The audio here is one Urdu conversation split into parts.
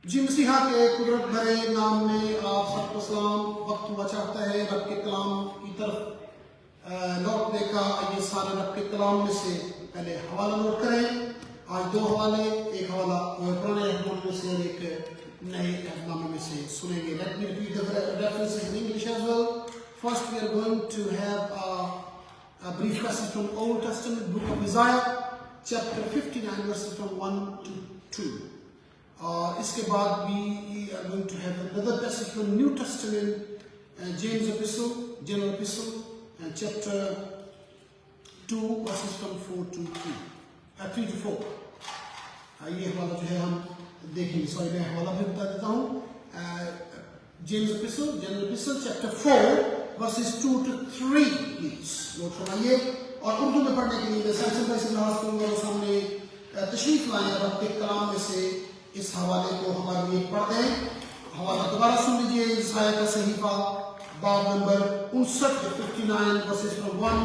جی مسیحا کے قدرت بھرے نام میں آپ سب کو سلام. وقت ہوا چاہتا ہے رب کے کلام کی طرف لوٹنے کا. آئیے سارے رب کے کلام میں سے پہلے حوالہ نوٹ کریں. آج 2 حوالے، ایک حوالہ پرانے عہد میں سے اور ایک نئے عہد نامے میں سے سنیں گے. Let me repeat the references in English as well. First we are going to have a brief passage from Old Testament, book of Isaiah, chapter 59 verses from 1 to 2. اس کے بعد we are going to have another passage from New Testament, James Epistle, General Epistle, chapter 2 verses from 4 to 3 to 4. یہ حوالہ جو ہے ہم دیکھیں گے. سوری میں حوالہ بھی بتا دیتا ہوں. James Epistle, General Epistle, chapter 4 verses 2 to 3 please. Note فرمائیے. اور اردو میں پڑھنے کے لیے میں سیکشن بائی سے لحاظ کروں گا. سامنے تشریف لائیں اور آپ کے کلام میں سے اس حوالے کو ہمارے لیے پڑھ دیں. حوالہ دوبارہ سن لیجیے. عیسائی کا صحیفہ باب نمبر 59 verses from 1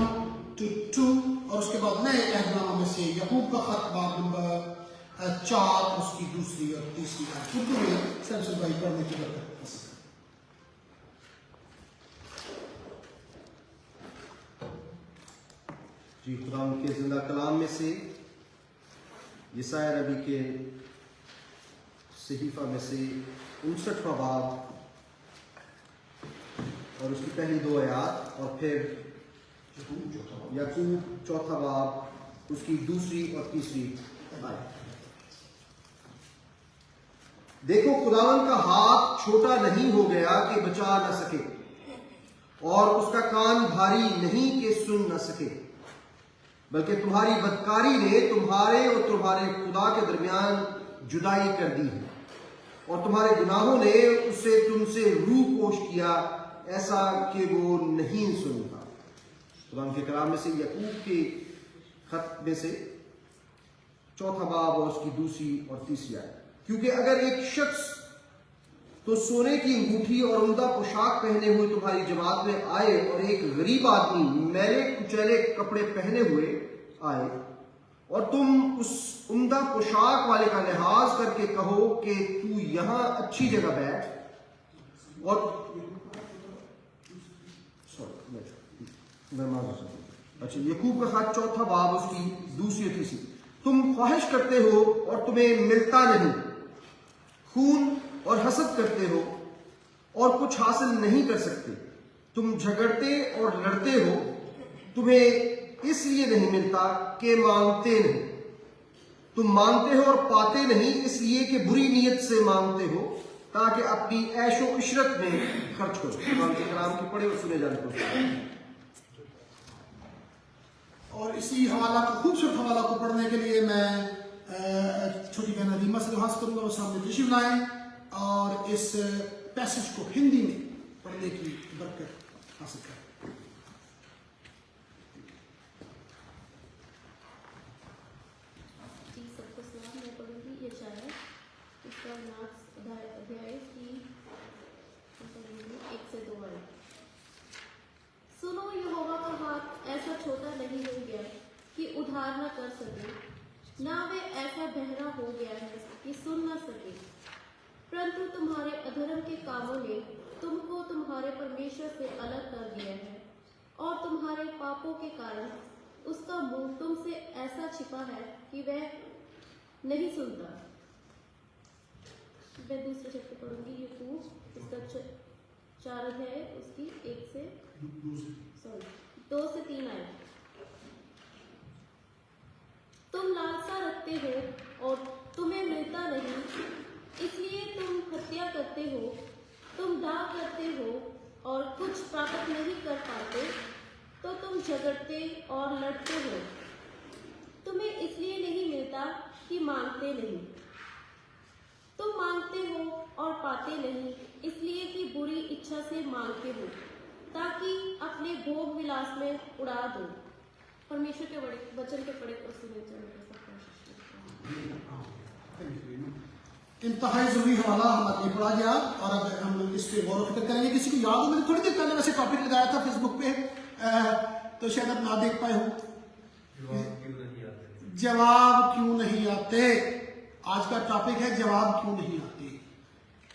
to 2 اور اس کے بعد نئے عہد نامہ میں سے یعقوب کا خط باب نمبر 4 اس کی دوسری اور تیسری آیت. اردو میں سیمسن بھائی پڑھنے کی برکت. جی خدا کے زندہ کلام میں سے یسایا نبی کے صحیفہ میں سے 59واں باب اور اس کی پہلی 2 آیات اور پھر یعقوب 4واں باب اس کی دوسری اور تیسری آیت. دیکھو خداوند کا ہاتھ چھوٹا نہیں ہو گیا کہ بچا نہ سکے اور اس کا کان بھاری نہیں کہ سن نہ سکے، بلکہ تمہاری بدکاری نے تمہارے اور تمہارے خدا کے درمیان جدائی کر دی ہے اور تمہارے گناہوں نے اسے تم سے روح پوش کیا ایسا کہ وہ نہیں سنتا. قرآن کے کلام میں سے یعقوب کے خط میں سے 4واں باب اور اس کی دوسری اور تیسری آیت. کیونکہ اگر ایک شخص تو سونے کی انگوٹھی اور عمدہ پوشاک پہنے ہوئے تمہاری جماعت میں آئے اور ایک غریب آدمی میلے کچیلے کپڑے پہنے ہوئے آئے اور تم اس عمدہ پوشاک والے کا لحاظ کر کے کہو کہ تو یہاں اچھی جگہ بیٹھ اور اچھا یعقوب کا خط 4واں باب اس کی دوسری اور تیسری. تم خواہش کرتے ہو اور تمہیں ملتا نہیں، خون اور حسد کرتے ہو اور کچھ حاصل نہیں کر سکتے. تم جھگڑتے اور لڑتے ہو، تمہیں اس لیے نہیں ملتا کہ مانگتے نہیں. تم مانگتے ہو اور پاتے نہیں اس لیے کہ بری نیت سے مانگتے ہو تاکہ اپنی عیش و عشرت میں خرچ کرو. قرآن کے کلام کی پڑھے اور سنے جانے کو. اور اسی حوالہ کو خوبصورت حوالہ کو پڑھنے کے لیے میں چھوٹی بہن عظیمہ سے درخواست کروں گا وہ سامنے تشریف لائیں اور اس پیسج کو ہندی میں پڑھنے کی برکت حاصل کریں. جی سب کو سلام. میں پڑھوں گی یشعیا اس کا ادھیائے کی 1 سے 2 آیت. سنو یہوہ کا ہاتھ ایسا چھوٹا نہیں ہو گیا کہ ادھار نہ کر سکے، نہ وہ ایسا بہرا ہو گیا ہے کہ سن نہ سکے، پرنتو تمہارے ادھرم کے کاموں نے تم کو تمہارے پرمیشور سے الگ کر دیا ہے اور تمہارے پاپوں کے کارن اس کا منہ تم سے ایسا چھپا ہے کہ وہ نہیں سنتا. میں دوسرے چیپٹر پڑھوں گی یعقوب اس کا 4 ہے اس کی 2 سے 3 آئے. تم لالسا رکھتے ہو اور تمہیں ملتا نہیں، اس لیے تم ہتیا کرتے ہو. تم ڈاک کرتے ہو اور کچھ پراپت نہیں کر پاتے، تو تم جھگڑتے اور لڑتے ہو. تمہیں اس لیے نہیں ملتا کہ مانگتے نہیں. تم مانگتے ہو اور پاتے نہیں اس لیے کہ بری اچھا سے مانگتے ہو تاکہ اپنے بھوگ ولاس میں اڑا دو. پرمیشور کے وچن کے پڑھے اور سنے چلے. انتہائی ضروری حوالہ ہمارے لیے پڑھا گیا اور اب ہم اس پہ غور و فکر کریں گے. کسی کو یاد ہو میں نے تھوڑی دیر پہلے ویسے ٹاپک لگایا تھا فیس بک پہ تو شاید آپ نہ دیکھ پائے ہو. جواب کیوں نہیں آتے. آج کا ٹاپک ہے جواب کیوں نہیں آتے.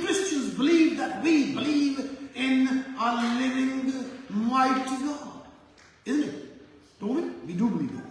Christians believe that we believe in a living mighty God, isn't it? Don't we? We do believe that.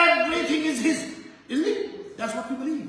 everything is his, isn't it? That's what we believe.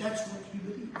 That's what we believe.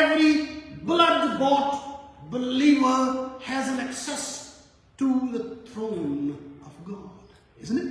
every blood bought believer has an access to the throne of God, isn't it?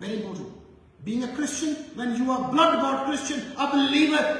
very important, being a Christian, when you are blood bought Christian, a believer,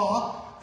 are,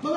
But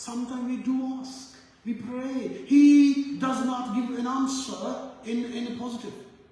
Sometimes we do ask, we pray, he does not give an answer in a positive,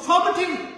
affirmative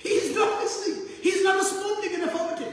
He is not listening, he is not responding in affirmative,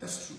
That's true।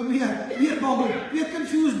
we are boggled, we are confused,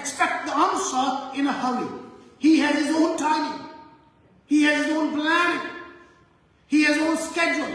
expect the answer in a hurry. He has his own timing, he has his own planning, he has his own schedule.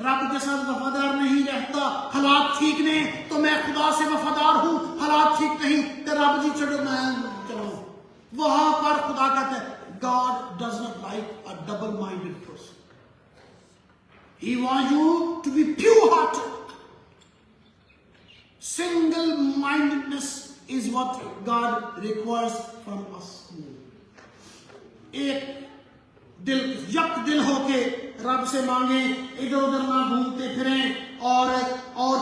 رب کے ساتھ وفادار نہیں رہتا، حالات ٹھیک نہیں تو میں خدا سے وفادار ہوں، حالات ٹھیک نہیں تو رب جی چھوڑو میں چلو، وہاں پر خدا کہتا ہے God does not like a double-minded person. He wants you to be pure-hearted. Single-mindedness is what God requires from us. ایک دل، یک دل ہو کے رب سے مانگیں، ادھر ادھر نہ گھومتے پھریں اور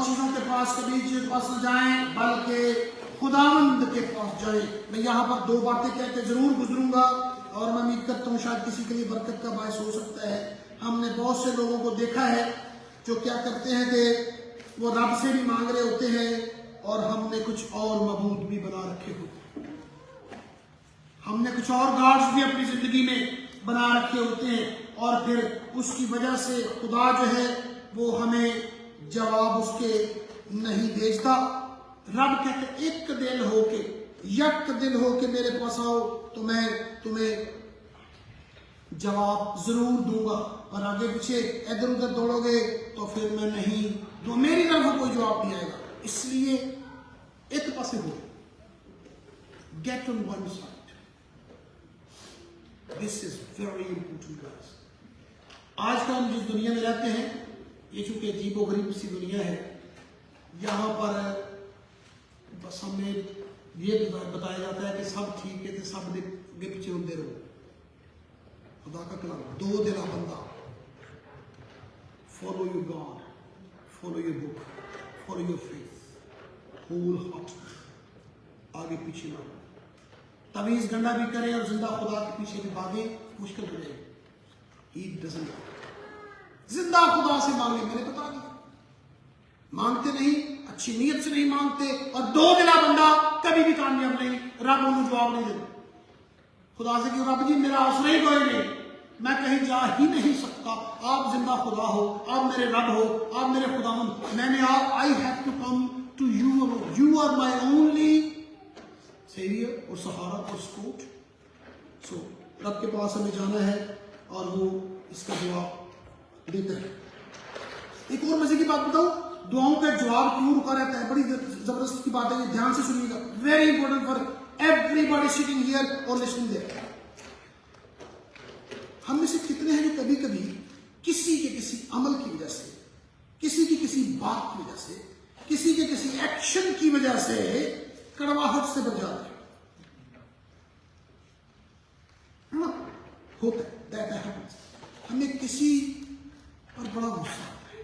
چیزوں کے پاس کبھی چیز کے پاس نہ جائیں، بلکہ خداوند کے پاس جائیں۔ میں یہاں پر 2 باتیں کہہ کے ضرور گزروں گا اور میں امید کرتا ہوں شاید کسی کے لیے برکت کا باعث ہو سکتا ہے۔ ہم نے بہت سے لوگوں کو دیکھا ہے جو کیا کرتے ہیں کہ وہ رب سے بھی مانگ رہے ہوتے ہیں اور ہم نے کچھ اور معبود بھی بنا رکھے ہوتے ہیں، ہم نے کچھ اور گاڈز بھی اپنی زندگی میں بنا رکھے ہوتے ہیں، اور پھر اس کی وجہ سے خدا جو ہے وہ ہمیں جواب اس کے نہیں بھیجتا۔ رب کہتے ایک دل ہو کے، یک دل ہو کے میرے پاس آؤ تو میں تمہیں جواب ضرور دوں گا، اور آگے پیچھے ادھر ادھر دوڑو گے تو پھر میں نہیں دوں، میری طرف کوئی جواب نہیں آئے گا۔ اس لیے ایک پاسے ہو، get on one side. This is very important guys. آج کا ہم جس دنیا میں رہتے ہیں، یہ چونکہ عجیب و غریب سی دنیا ہے، یہاں پر بس ہمیں یہ بتایا جاتا ہے کہ سب ٹھیک ہے، سب کے پیچھے ہوتے رہو۔ خدا کا کلام 2 دلا بندہ، follow your God, follow your book, follow your faith, whole heart, آگے پیچھے نہ، تویز گنڈا بھی کرے اور زندہ خدا کے پیچھے بھی بھاگے، مشکل ہو جائے گی۔ He doesn't، زندہ خدا سے مانگے، میں نے بتا دیا، مانگتے نہیں، اچھی نیت سے نہیں مانگتے، اور 2 دلا بندہ کبھی بھی کامیاب نہیں، رب انہوں جواب نہیں دیتا۔ خدا سے کہ رب جی میرا آسرا ہی کوئی نہیں، میں کہیں جا ہی نہیں سکتا، آپ زندہ خدا ہو، آپ میرے رب ہو، آپ میرے خداوند، میں نے I have to come to you alone. You are my only savior اور سہارا اور سپورٹ۔ سو رب کے پاس ہمیں جانا ہے اور وہ اس کا جواب دیتا ہے۔ ایک اور مزے کی بات بتاؤں، دعاؤں کا جواب کیوں رکا رہتا ہے؟ بڑی زبردست کی بات ہے، یہ دھیان سے سنیے گا، very important for everybody sitting here اور لسننگ دیئر۔ ہم میں سے کتنے ہیں جو کبھی کبھی کسی کے کسی عمل کی وجہ سے، کسی کی کسی بات کی وجہ سے، کسی کے کسی ایکشن کی وجہ سے کڑواہٹ سے بچ جاتے ہیں؟ ہوتا ہے، that happens. ہمیں کسی پر بڑا غصہ آتا ہے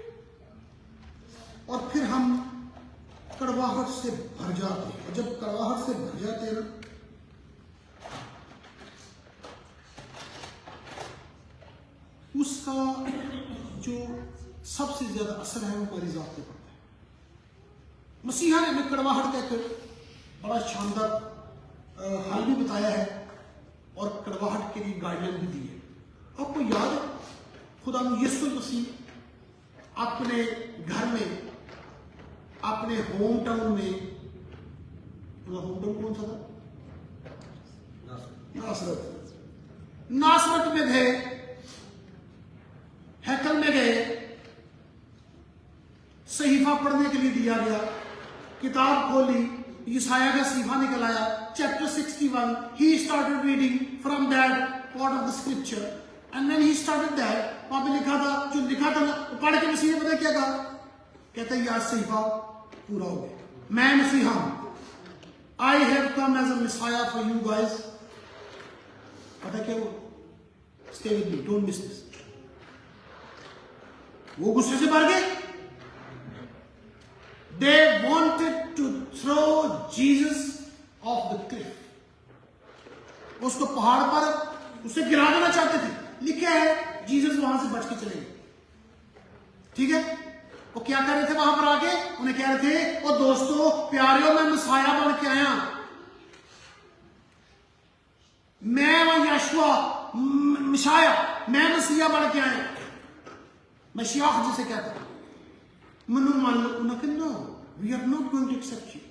اور پھر ہم کڑواہٹ سے بھر جاتے ہیں، اور جب کڑواہٹ سے بھر جاتے ہیں نا، اس کا جو سب سے زیادہ اثر ہے وہ ہماری ذات پہ پڑتا ہے۔ مسیحا نے ہمیں کڑواہٹ کا ایک بڑا شاندار حل بھی بتایا ہے اور کڑواہٹ کے لیے گائیڈ لائن بھی دی ہے۔ آپ کو یاد ہے خدا یسوع مسیح اپنے گھر میں، اپنے ہوم ٹاؤن میں، ہوم ٹاؤن کون سا تھا؟ ناصرت میں تھے، ہیکل میں گئے، صحیفہ پڑھنے کے لیے دیا گیا، کتاب کھولی، یسایہ کا صحیفہ نکل آیا، chapter 61, he started reading from that part of the scripture, and when he started that، وہاں پہ لکھا تھا، جو لکھا تھا نا، پڑھ کے مسیح نے پتہ کیا کہا؟ کہتا ہے یہ آج صحیفہ پورا ہو گیا، میں مسیحا ہوں، I have come as a Messiah for you guys۔ پتہ کیا وہ؟ Stay with me, don't miss this۔ وہ غصے سے بھر گئے، they wanted to throw Jesus off the cliff، اس کو پہاڑ پر اسے گرا دینا چاہتے تھے۔ لکھا ہے جیسس وہاں سے بچ کے چلے گئے، ٹھیک ہے؟ وہ کیا کر رہے تھے وہاں پر آگے؟ انہیں کہہ رہے تھے او دوستو پیاریو، میں مسیح بن کے آیا، میں وہ یشوع مشایہ، میں مسیح بن کے آیا، مشیاخ جسے کہتا ہے۔ منو مان لو، انہوں نے کہا no we are not going to accept you,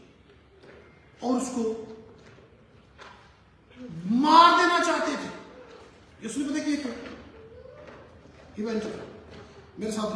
اور اس کو مار دینا چاہتے تھے۔ اس نے پتہ کیا؟ میرے ساتھ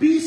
20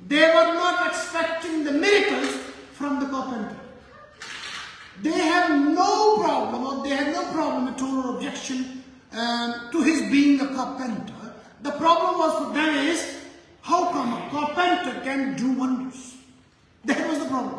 They were not expecting the miracles from the carpenter. They have no problem, or they had no problem at all or objection to his being a carpenter. The problem was for them is, how come a carpenter can do wonders? That was the problem.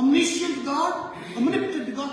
omniscient God, omnipotent God,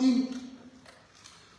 3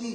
3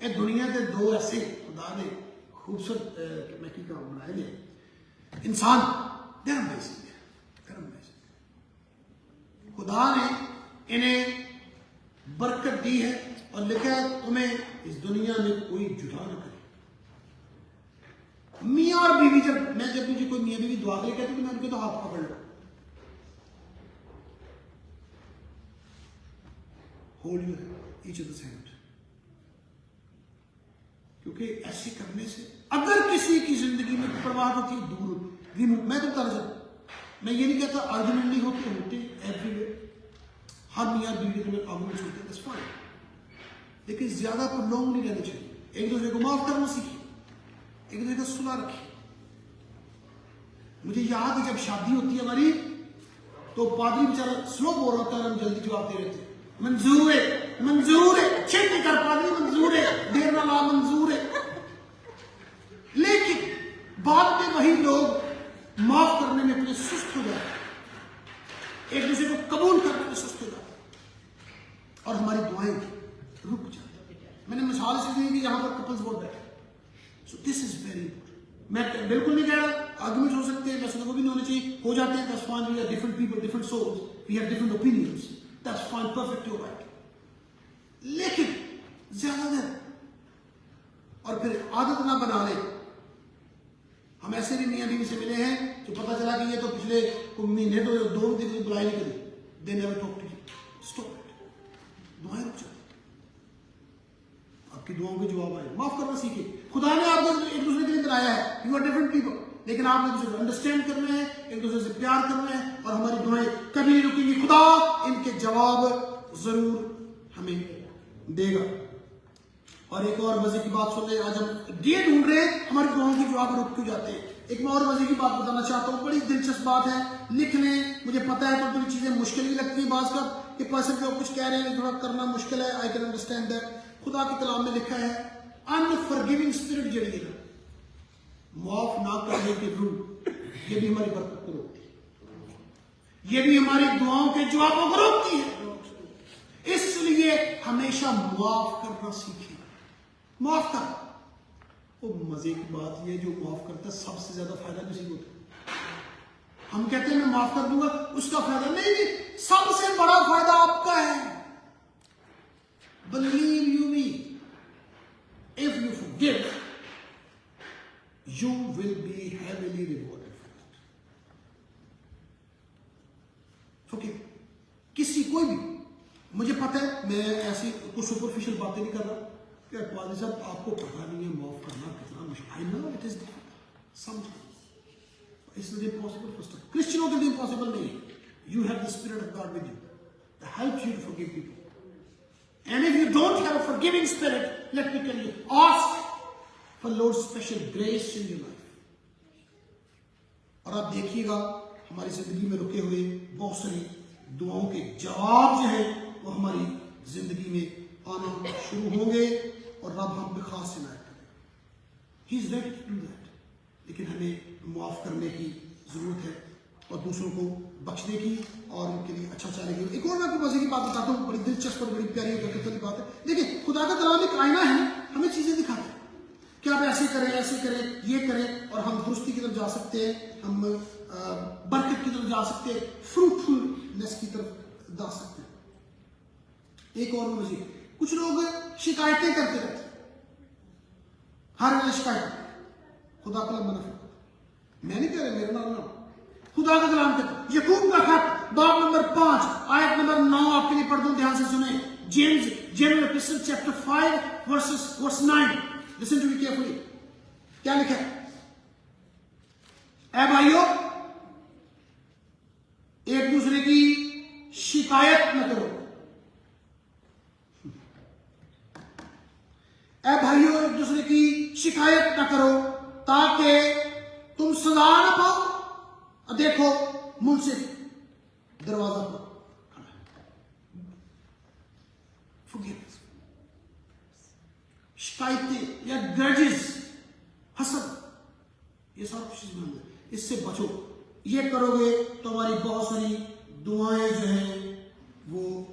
اے دنیا کے دو ایسے خدا نے خوبصورت میں کی کام بنائے گئے انسان دھرم خدا نے انہیں برکت دی ہے اور لکھا ہے تمہیں اس دنیا میں کوئی جدا نہ کرے. میاں اور بیوی جب مجھے کوئی میاں بیوی دعا کے لیے کہتے تو میں ان کے تو ہاتھ پکڑ لوں. Hold your each other's hand. کیونکہ ایسے کرنے سے اگر کسی کی زندگی میں پرواہ ہوتی ہے دور میں تو طرز میں یہ نہیں کہتا آرگومنٹ نہیں ہوتے ایوری وے. ہر میاں بیوی تمہیں آرگومنٹس ہوتے ہیں فائن, لیکن زیادہ پر لانگ نہیں رہنے چاہیے. ایک دوسرے کو معاف کرنا سیکھیے, ایک دوسرے کا صلح رکھیے. مجھے یاد ہے جب شادی ہوتی ہے ہماری تو پادری بیچارہ سلو بول رہا ہوتا ہے, ہم جلدی جواب دے رہے تھے منظور ہے منظور ہے, چھت کر پادری منظور ہے, دیر نہ لا منظور ہے. لیکن بعد میں وہی لوگ معاف کرنے میں اتنے سست ہو جاتے, ایک دوسرے کو قبول کرنے میں سست ہو جاتے اور ہماری دعائیں رک جاتی. میں نے مثال سے دی کہ یہاں پر کپلز بہت بیٹھے. سو دس از ویری امپورٹنٹ. میں بالکل نہیں کہہ رہا آرگومنٹ ہو سکتے ہیں, ویسے وہ بھی نہیں ہونے چاہیے, ہو جاتے ہیں. That's fine, we are different people, different souls, we have different opinions, that's fine, perfect, you right. لیکن زیادہ دیر اور پھر عادت نہ بنا لے. ہم ایسے بھی میاں بیوی سے ملے ہیں جو پتہ چلا کہ یہ تو پچھلے مہینے دو دن کی بلائی نہیں کری. They never talk to you. Stop it. دعائیں رک جائیں, آپ کی دعاؤں کے جواب آئے. معاف کرنا سیکھیں. خدا نے آپ کو ایک دوسرے کے لیے بنایا ہے, یو آر ڈفرنٹ پیپل, لیکن آپ نے ایک دوسرے کو انڈرسٹینڈ کرنا ہے, ایک دوسرے سے پیار کرنا ہے, اور ہماری دعائیں کبھی نہیں رکیں گی. خدا ان کے جواب ضرور ہمیں دے گا. اور ایک اور مزے کی بات سن لیں. آج ہم یہ ڈھونڈ رہے ہیں ہماری دعاؤں کے جواب رک کیوں جاتے ہیں. ایک میں اور مزے کی بات بتانا چاہتا ہوں, بڑی دلچسپ بات ہے. لکھ لیں, مجھے پتا ہے تو چیزیں مشکل بھی لگتی ہیں بعض کا, کہ پرسن جو کچھ کہہ رہے ہیں تھوڑا کرنا مشکل ہے. I can understand that. خدا کے کلام میں لکھا ہے انفرگیونگ اسپرٹ جڑی ہے, معاف نہ کرنے کی روح, یہ بھی ہماری برکت کو روکتی ہے, یہ بھی ہماری دعاؤں کے جوابوں کو روکتی ہے. اس لیے ہمیشہ معاف کرنا سیکھیں. معاف کر. وہ مزے کی بات یہ جو معاف کرتا ہے سب سے زیادہ فائدہ کسی کو ہوتا ہے. ہم کہتے ہیں میں معاف کر دوں گا, اس کا فائدہ نہیں, سب سے بڑا فائدہ آپ کا ہے. Believe you me, if you forgive, you will be heavily rewarded for it. Forgive. کسی کوئی بھی, مجھے پتہ ہے میں ایسی کوئی سپرفیشل باتیں نہیں کر رہا کہ قاضی صاحب آپ کو پتا نہیں ہے معاف کرنا کتنا مشکل ہے. نا it is sometimes it's not impossible for some. کرسچنوں کے لیے امپاسبل نہیں ہے. You have the spirit of God with you that helps you to forgive people. And if you don't have a forgiving spirit, let me tell you, ask for Lord special grace in your life. اور آپ دیکھیے گا ہماری زندگی میں رکے ہوئے بہت ساری دعاؤں کے جواب جو ہیں وہ ہماری زندگی میں آنا شروع ہوں گے, اور رب ہم پہ خاص عنایت کرے. He is ready to do that. لیکن ہمیں معاف کرنے کی ضرورت ہے اور دوسروں کو بخشنے کی اور ان کے لیے اچھا چاہنے کی. ایک اور میں آپ کو مزے کی بات بتاتا ہوں, بڑی دلچسپ اور بڑی پیاری اور برکت والی بات ہے. دیکھیں خدا کا کلام ایک آئینہ ہے, ہمیں چیزیں دکھاتا ہے کہ آپ ایسے کریں, یہ کریں, اور ہم درستی کی طرف جا سکتے ہیں, ہم برکت کی طرف جا سکتے ہیں, فروٹفلنس کی طرف جا سکتے ہیں. ایک اور مزے, کچھ لوگ شکایتیں کرتے رہتے, ہر وقت شکایت. خدا کا منع فرماتا ہے. میں نہیں کہہ رہا, میرے نام نہ, خدا کا کلام کہتا ہے. یعقوب کا خط باب نمبر 5 آیت نمبر 9 آپ کے لیے پڑھ دوں, دھیان سے سنیں. James epistle chapter 5 verse 9. Listen to me carefully. کیا لکھا ہے؟ اے بھائیو, ایک دوسرے کی شکایت نہ کرو. اے بھائیو, ایک دوسرے کی شکایت نہ کرو تاکہ تم سزا نہ پاؤ. دیکھو منصف دروازہ پر کھڑا ہے. Forgive. شکایتیں یا گرجز, حسد, یہ سب چیز بند ہے, اس سے بچو. یہ کرو گے تو ہماری بہت ساری دعائیں جو ہیں وہ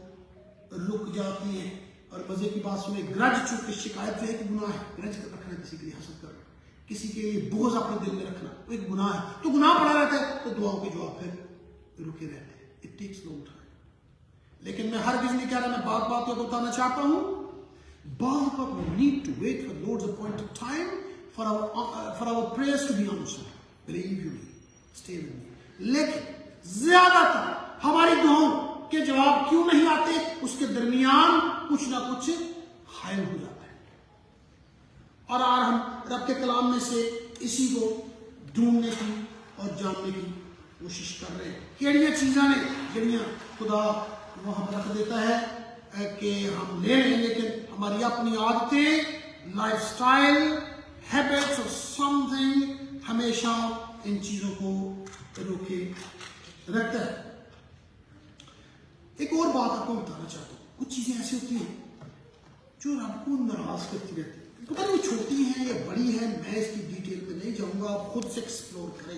رک جاتی ہیں, اور مزے کی بات سنیں، گرج چونکہ شکایت جو ہے کہ گناہ ہے، گرج رکھنا، کسی کے لیے حسد کرنا، کسی کے لیے بغض اپنے دل میں رکھنا، وہ ایک گناہ ہے. تو گناہ پڑا رہتا ہے تو دعاؤں کے جواب پھر رکے رہتے ہیں. It takes long time. لیکن میں ہرگز نہیں کہہ رہا، میں بات کو بتانا چاہتا ہوں، بعض وقت we need to wait for Lord's appointed time for our prayers to be answered. Believe you me, stay with me. لیکن زیادہ تر ہماری دعاؤں کے جواب کیوں نہیں آتے؟ اس کے درمیان کچھ نہ کچھ حائل ہو جاتا ہے. اور آج ہم رب کے کلام میں سے اسی کو ڈھونڈنے کی اور جاننے کی کوشش کر رہے ہیں. کیڑیاں چیزیں نے جڑیاں خدا وہاں رکھ دیتا ہے کہ ہم لے لیں، لیکن ہماری اپنی عادتیں، لائف سٹائل، ہیبٹس اور سم تھنگ ہمیشہ ان چیزوں کو روکے رکھتا ہے. ایک اور بات آپ کو بتانا چاہتا ہوں، کچھ چیزیں ایسی ہوتی ہیں جو رب کو ناراض کرتی رہتی ہیں. پتہ نہیں وہ چھوٹی ہیں یا بڑی ہیں، میں اس کی ڈیٹیل میں نہیں جاؤں گا، آپ خود سے ایکسپلور کریں.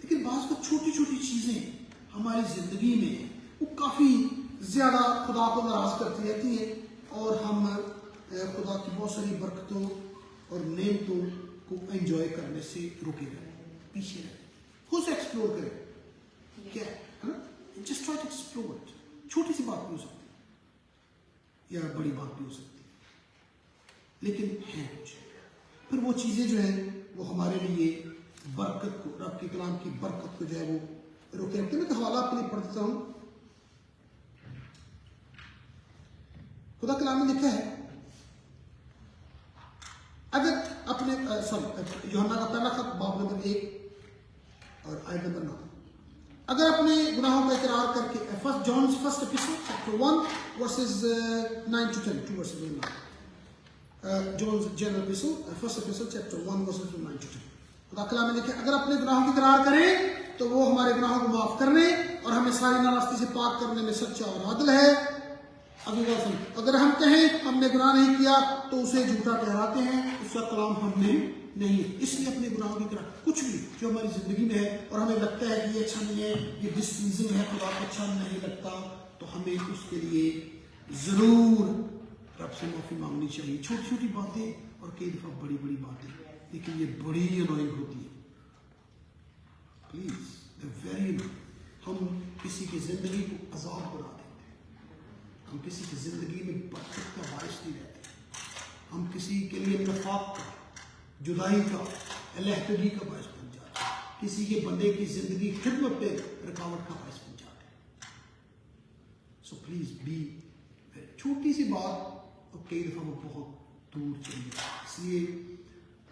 لیکن بعض کو چھوٹی چھوٹی چیزیں ہماری زندگی میں وہ کافی زیادہ خدا کو ناراض کرتی رہتی ہیں، اور ہم خدا کی بہت ساری برکتوں اور نعمتوں کو انجوائے کرنے سے رکے رہے، پیچھے رہے. خود سے ایکسپلور کریں کیا ہے، just try to explore it. چھوٹی سی بات بھی ہو سکتی ہے یا بڑی بات بھی ہو سکتی ہے، لیکن ہے کچھ. پھر وہ چیزیں جو ہیں وہ ہمارے لیے برکت کو، رب کے کلام کی برکت کو جو ہے وہ روکے رکھتے ہیں. میں حوالہ آپ کے لیے پڑھ دیتا ہوں. خدا کلام میں لکھا ہے، اگر اپنے یوحنا کا پہلا خط باب نمبر 1 اور آیت نمبر 9، اگر اپنے گناہوں کا اقرار کر کے، first جان's first epistle chapter 1 verses 9 to 10, 2 verses 9. John's general epistle, first epistle chapter 1 verses 9 to 10. خدا کلام میں لکھا ہے، اگر اپنے گناہوں کی اقرار کریں تو وہ ہمارے گناہوں کو معاف کرنے اور ہمیں ساری ناراستی سے پاک کرنے میں سچا اور عادل ہے. اگر ہم کہیں ہم نے گناہ نہیں کیا تو اسے جھوٹا ٹھہراتے ہیں، اس کا کلام ہم نے نہیں. اس لیے اپنے گناہوں کی طرح کچھ بھی جو ہماری زندگی میں ہے اور ہمیں لگتا ہے کہ یہ اچھا نہیں ہے، یہ ڈس پلیزنگ ہے، خدا کو اچھا نہیں لگتا، تو ہمیں اس کے لیے ضرور رب سے معافی مانگنی چاہیے. چھوٹی چھوٹی باتیں اور کئی دفعہ بڑی بڑی باتیں، لیکن یہ بڑی انوائنگ ہوتی ہے. Plays very annoying. ہم کسی کی زندگی کو عذاب بنا دیتے ہیں، ہم کسی کی زندگی میں برکت کا باعث نہیں رہتے، ہم کسی کے لیے نفاق کا، جدائی کا، علیحدگی کا باعث بن جاتے ہیں، کسی کے بندے کی زندگی خدمت پہ رکاوٹ کا باعث بن جاتے ہیں. سو پلیز بی، چھوٹی سی بات اور کئی دفعہ وہ بہت دور چلی جاتی ہے. اس لیے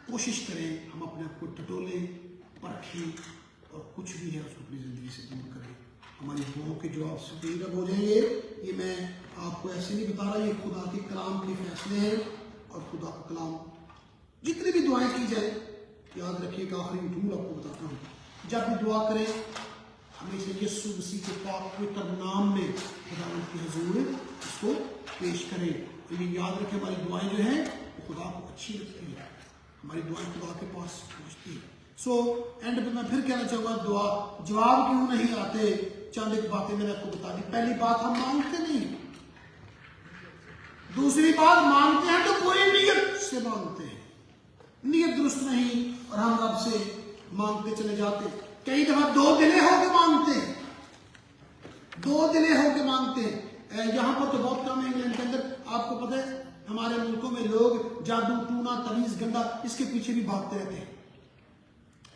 کوشش کریں ہم اپنے آپ کو ٹٹولیں، پرکھیں، اور کچھ بھی ہے اس کو اپنی زندگی سے دور کریں. ہماری دعاؤں کے جواب سے بے رب ہو جائیں گے. یہ میں آپ کو ایسے نہیں بتا رہا، یہ خدا کے کلام کے فیصلے ہیں. اور خدا کا کلام جتنی بھی دعائیں کی جائیں، یاد رکھیے کہ آخری اصول آپ کو بتاتا ہوں، جب بھی دعا کریں ہمیشہ یسوع مسیح کے پاک پوتر نام میں خدا کی حضور اس کو پیش کریں. اور یہ یاد رکھیں ہماری دعائیں جو ہیں وہ خدا کو اچھی لگتی ہیں، ہماری دعائیں خدا کے پاس پہنچتی ہیں. سو اینڈ پہ میں پھر کہنا چاہوں گا، دعا جواب کیوں نہیں آتے؟ چند ایک باتیں میں نے آپ کو بتا دی. پہلی بات، ہم مانگتے نہیں. دوسری بات، مانگتے ہیں تو پوری نیت سے مانگتے ہیں، نیت درست نہیں اور ہم رب سے مانگتے چلے جاتے. کئی دفعہ دو دلے ہو کے مانگتے ہیں، دو دلے ہو کے مانگتے ہیں. یہاں پر تو بہت کم ہے، انگلینڈ کے اندر آپ کو پتہ ہے ہمارے ملکوں میں لوگ جادو ٹونا تویز گندا اس کے پیچھے بھی بھاگتے رہتے ہیں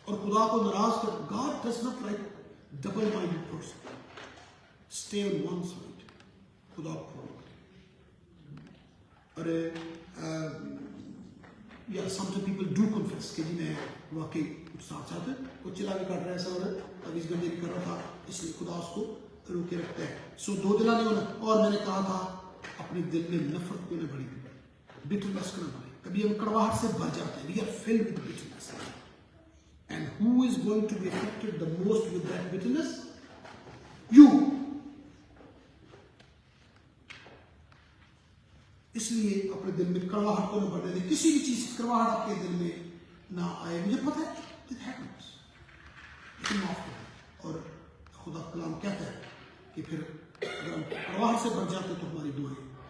اور خدا کو ناراض کر. God does not like double-minded person. Stay on one side. خدا کو اور یا some people do confess کہ جی میں واقعی کچھ ساتھ ساتھ کچھ چلا بھی کر رہا ہے ایسا اور تویز گندے بھی کر رہا تھا، اس لیے خدا اس کو روکے رکھتا ہے. سو دو دلا نہیں ہونا. اور میں نے کہا تھا اپنے دل میں نفرت کو نہ بڑی، bitterness کو نہ بڑی. کبھی ہم کڑواہٹ سے بھر جاتے ہیں. We are filled with bitterness. And who is going to be affected the most with that bitterness? You. اس لیے اپنے دل میں کڑواہٹ کو نہ بڑھنے دیں. کسی بھی چیز کی کڑواہٹ آپ کے دل میں نہ آئے. مجھے پتہ ہے it happens. لیکن معاف کریں. اور خدا کلام کہتا ہے کہ پھر اگر ہم کڑواہٹ سے بڑھ جاتے تو ہماری دعائیں